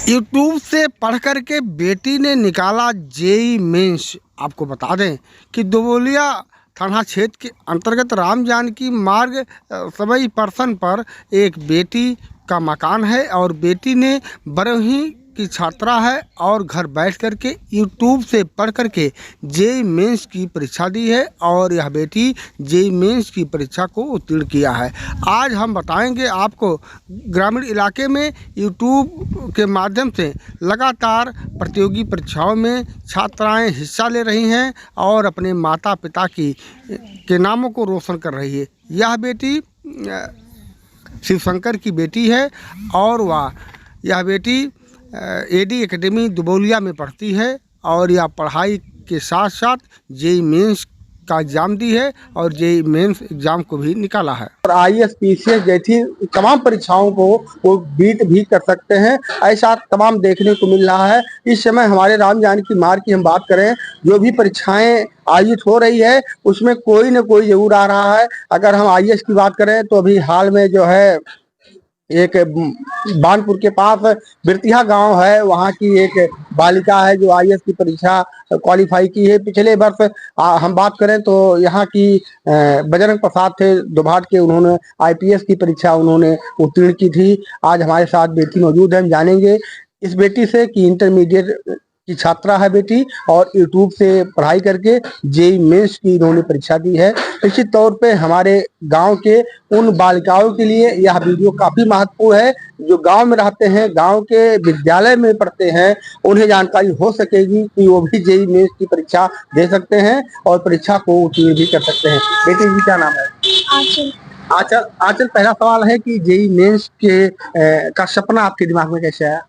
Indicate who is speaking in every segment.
Speaker 1: YouTube से पढ़ कर के बेटी ने निकाला जेई मेंस। आपको बता दें कि दुबोलिया थाना क्षेत्र के अंतर्गत राम जानकी मार्ग सबई पर्सन पर एक बेटी का मकान है और बेटी ने बरही की छात्रा है और घर बैठ कर के यूट्यूब से पढ़ कर के जेई मेंस की परीक्षा दी है और यह बेटी जेई मेंस की परीक्षा को उत्तीर्ण किया है। आज हम बताएंगे आपको ग्रामीण इलाके में यूट्यूब के माध्यम से लगातार प्रतियोगी परीक्षाओं में छात्राएं हिस्सा ले रही हैं और अपने माता पिता के नामों को रोशन कर रही है। यह बेटी शिवशंकर की बेटी है और यह बेटी एडी एकेडमी दुबोलिया में पढ़ती है और यह पढ़ाई के साथ साथ जेई मेंस का एग्ज़ाम दी है और जेई मेंस एग्ज़ाम को भी निकाला है
Speaker 2: और IAS PCS जैसी तमाम परीक्षाओं को वो बीट भी कर सकते हैं। ऐसा तमाम देखने को मिल रहा है। इस समय हमारे राम जानकी मार्ग की हम बात करें, जो भी परीक्षाएं आयोजित हो रही है उसमें कोई न कोई जरूर आ रहा है। अगर हम IAS की बात करें तो अभी हाल में जो है एक बानपुर के पास बिरतिया गांव है, वहां की एक बालिका है जो IAS की परीक्षा क्वालिफाई की है। पिछले वर्ष हम बात करें तो यहाँ की बजरंग प्रसाद थे दुभाट के, उन्होंने IPS की परीक्षा उन्होंने उत्तीर्ण की थी। आज हमारे साथ बेटी मौजूद है, हम जानेंगे इस बेटी से कि इंटरमीडिएट की छात्रा है बेटी और यूट्यूब से पढ़ाई करके जेई मेंस की इन्होंने परीक्षा दी है। निश्चित तौर पे हमारे गांव के उन बालिकाओं के लिए यह वीडियो काफी महत्वपूर्ण है जो गांव में रहते हैं, गांव के विद्यालय में पढ़ते हैं। उन्हें जानकारी हो सकेगी कि वो भी जेई मेंस की परीक्षा दे सकते हैं और परीक्षा को उत्तीर्ण भी कर सकते हैं। बेटी जी क्या नाम है?
Speaker 3: आंचल।
Speaker 2: आंचल, आंचल पहला सवाल है कि जेई मेंस के का सपना आपके दिमाग में कैसे आया?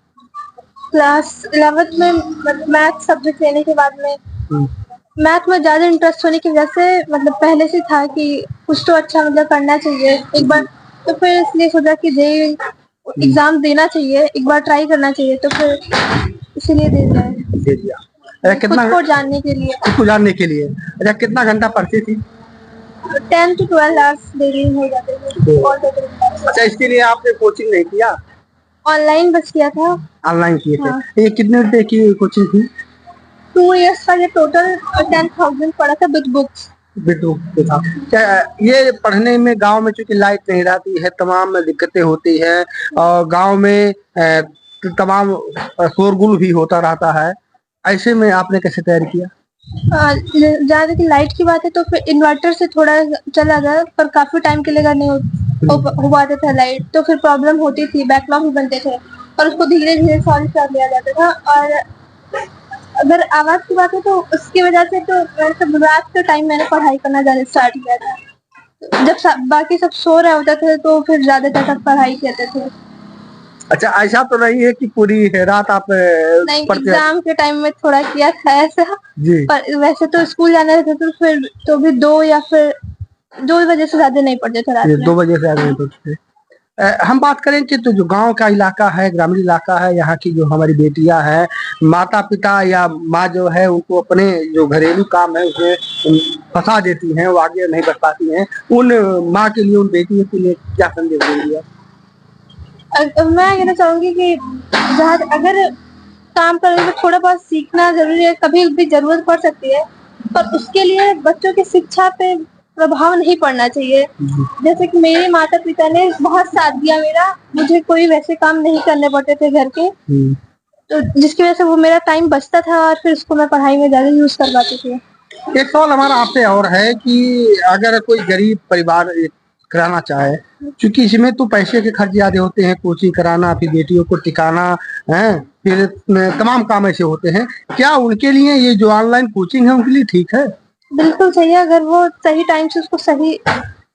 Speaker 3: क्लास 11th में मैथ सब्जेक्ट लेने के बाद में मैथ में ज्यादा इंटरेस्ट होने की वजह से मतलब पहले से था कि कुछ तो अच्छा मतलब करना चाहिए एक बार, तो फिर इसलिए सोचा कि जेई एग्जाम देना चाहिए, एक बार ट्राई करना चाहिए, तो फिर इसीलिए दे दिया
Speaker 2: कितना
Speaker 3: खुद को जानने के लिए।
Speaker 2: खुद को जानने के लिए। अच्छा, कितना घंटा पढ़ती थी?
Speaker 3: 10 to 12 आवर्स डेली हो जाते थे।
Speaker 2: अच्छा, इसके लिए आपने कोचिंग नहीं किया?
Speaker 3: ऑनलाइन बस किया था।
Speaker 2: ऑनलाइन किए थे।
Speaker 3: हाँ।
Speaker 2: ये कितने रुपए की कोचिंग थी?
Speaker 3: 2 years का ये टोटल 10,000 पड़ा था विद बुक्स।
Speaker 2: क्या ये पढ़ने में गांव में चूंकि लाइट नहीं रहती है, तमाम दिक्कतें होती है और गांव में तमाम शोरगुल भी होता रहता है, ऐसे में आपने कैसे तैयारी किया?
Speaker 3: जहाँ तक लाइट की बात है तो फिर इन्वर्टर से थोड़ा चला गया, पर काफी टाइम के लिए नहीं हो पाता था लाइट, तो फिर प्रॉब्लम होती थी, बैकलॉग भी बनते थे और उसको धीरे धीरे सॉल्व कर लिया जाता था। और अगर आवाज की बात है तो उसकी वजह से तो सब रात के टाइम मैंने पढ़ाई करना ज्यादा स्टार्ट किया था। जब बाकी सब सो रहे होते थे तो फिर ज्यादातर तक पढ़ाई करते थे।
Speaker 2: अच्छा, ऐसा तो नहीं है कि पूरी रात आप
Speaker 3: नहीं, एग्जाम के टाइम में थोड़ा किया था ऐसा जी। पर वैसे तो स्कूल जाना रहता तो फिर तो भी 2 बजे से ज्यादा नहीं पढ़ते थे रात में।
Speaker 2: 2 बजे से ज्यादा नहीं पढ़ते। हम बात करें कि तो जो गांव का इलाका है, ग्रामीण इलाका है, यहाँ की जो हमारी बेटियां हैं, माता पिता या माँ जो है उनको अपने जो घरेलू काम है उसमें फंसा देती हैं, वो आगे नहीं बढ़ पाती हैं। उन माँ के लिए, उन बेटियों के लिए क्या संदेश देंगी आप?
Speaker 3: मैं कहना चाहूंगी कि अगर काम करेंगे तो थोड़ा बहुत सीखना जरूरी है, कभी भी जरूरत पड़ सकती है, पर उसके लिए बच्चों की शिक्षा पे प्रभाव नहीं पड़ना चाहिए। जैसे कि मेरे माता पिता ने बहुत साथ दिया मेरा, मुझे कोई वैसे काम नहीं करने पड़ते थे घर के, तो जिसकी वजह से वो मेरा टाइम बचता था और फिर उसको मैं पढ़ाई में ज्यादा यूज कर पाती थी।
Speaker 2: एक सवाल हमारा आपसे और है कि अगर कोई गरीब परिवार कराना चाहे, क्योंकि इसमें तो पैसे के खर्च ज्यादा होते हैं, कोचिंग कराना, फिर बेटियों को टिकाना है, फिर तमाम काम ऐसे होते हैं, क्या उनके लिए ये जो ऑनलाइन कोचिंग है उनके लिए ठीक है?
Speaker 3: बिल्कुल सही है, अगर वो सही टाइम से उसको सही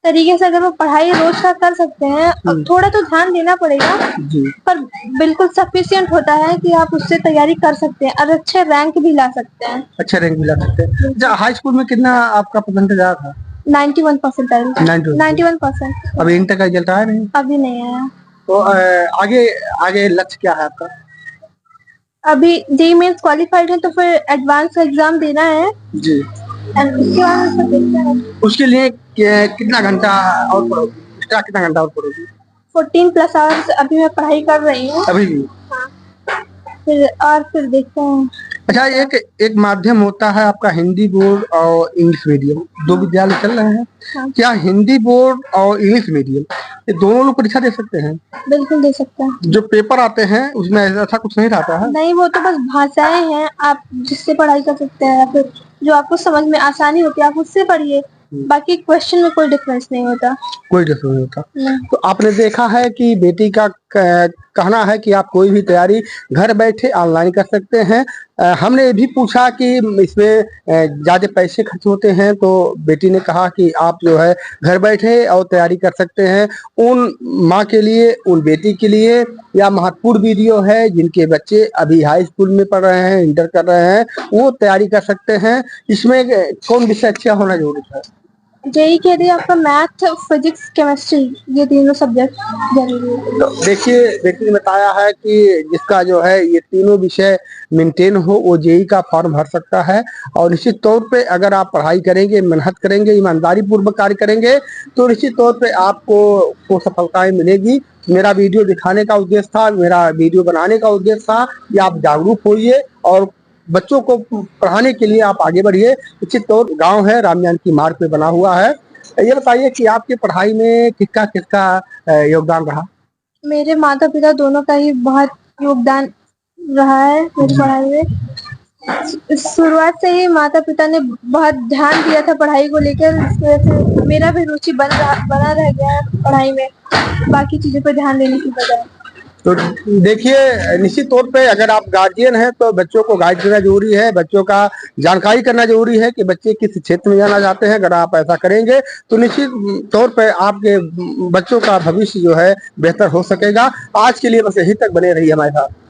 Speaker 3: तरीके से अगर वो पढ़ाई रोज का कर सकते हैं। थोड़ा तो ध्यान देना पड़ेगा जी। पर बिल्कुल सफिशिएंट होता है कि आप उससे तैयारी कर सकते हैं और अच्छे रैंक भी ला सकते हैं।
Speaker 2: अच्छे रैंक भी ला सकते हैं। हाई स्कूल में कितना आपका परसेंटेज आया था?
Speaker 3: 91%। 91%।
Speaker 2: अभी इंटर का रिजल्ट आया नहीं?
Speaker 3: अभी नहीं आया।
Speaker 2: तो आगे लक्ष्य क्या है आपका?
Speaker 3: अभी जेईई मेंस क्वालिफाइड है तो फिर एडवांस एग्जाम देना है जी।
Speaker 2: उसके लिए कितना घंटा और पढ़ोगी? एक्स्ट्रा कितना घंटा और पढ़ोगी?
Speaker 3: 14+ आवर्स अभी मैं पढ़ाई कर रही हूँ।
Speaker 2: अभी भी?
Speaker 3: हाँ। फिर देखते हैं।
Speaker 2: अच्छा, एक माध्यम होता है आपका हिंदी बोर्ड और इंग्लिश मीडियम, दो विद्यालय चल रहे हैं।
Speaker 3: हाँ।
Speaker 2: क्या हिंदी बोर्ड और इंग्लिश मीडियम ये दोनों लोग परीक्षा दे सकते हैं?
Speaker 3: बिल्कुल दे सकते हैं।
Speaker 2: जो पेपर आते हैं उसमें ऐसा कुछ नहीं रहता है?
Speaker 3: नहीं, वो तो बस भाषाएं हैं, आप जिससे पढ़ाई कर सकते हैं, या फिर जो आपको समझ में आसानी होती है आप उससे पढ़िए, बाकी क्वेश्चन में कोई डिफरेंस नहीं होता।
Speaker 2: कोई डिफरेंस नहीं होता।
Speaker 3: नहीं।
Speaker 2: तो आपने देखा है कि बेटी का कहना है कि आप कोई भी तैयारी घर बैठे ऑनलाइन कर सकते हैं। हमने ये भी पूछा कि इसमें ज़्यादा पैसे खर्च होते हैं, तो बेटी ने कहा कि आप जो है घर बैठे और तैयारी कर सकते हैं। उन माँ के लिए, उन बेटी के लिए या महत्वपूर्ण वीडियो है जिनके बच्चे अभी हाई स्कूल में पढ़ रहे हैं, इंटर कर रहे हैं, वो तैयारी कर सकते हैं। इसमें कौन विषय अच्छा होना जरूरी है?
Speaker 3: जेई के लिए आपका मैथ, फिजिक्स, केमिस्ट्री, ये तीनों सब्जेक्ट जरूरी है।
Speaker 2: तो देखिए, बेटी ने बताया है कि जिसका जो है ये तीनों विषय मेंटेन हो वो जेई का फॉर्म भर सकता है। और निश्चित तौर पे अगर आप पढ़ाई करेंगे, मेहनत करेंगे, ईमानदारी पूर्वक कार्य करेंगे तो निश्चित तौर पे आपको सफलताएं मिलेगी। मेरा वीडियो दिखाने का उद्देश्य था, मेरा वीडियो बनाने का उद्देश्य था कि आप जागरूक होइए और बच्चों को पढ़ाने के लिए आप आगे बढ़िए। निश्चित तौर गांव है राम जानकी मार्ग पे बना हुआ है। ये बताइए कि आपकी पढ़ाई में किसका किसका योगदान रहा?
Speaker 3: मेरे माता पिता दोनों का ही बहुत योगदान रहा है मेरी पढ़ाई में। शुरुआत से ही माता पिता ने बहुत ध्यान दिया था पढ़ाई को लेकर, इस वजह से मेरा भी रुचि बना रह गया है पढ़ाई में, बाकी चीजों पर ध्यान देने की बजाय।
Speaker 2: तो देखिए, निश्चित तौर पे अगर आप गार्जियन हैं तो बच्चों को गाइड करना जरूरी है, बच्चों का जानकारी करना जरूरी है कि बच्चे किस क्षेत्र में जाना चाहते हैं। अगर आप ऐसा करेंगे तो निश्चित तौर पे आपके बच्चों का भविष्य जो है बेहतर हो सकेगा। आज के लिए बस यहीं तक बने रहिए हमारे साथ।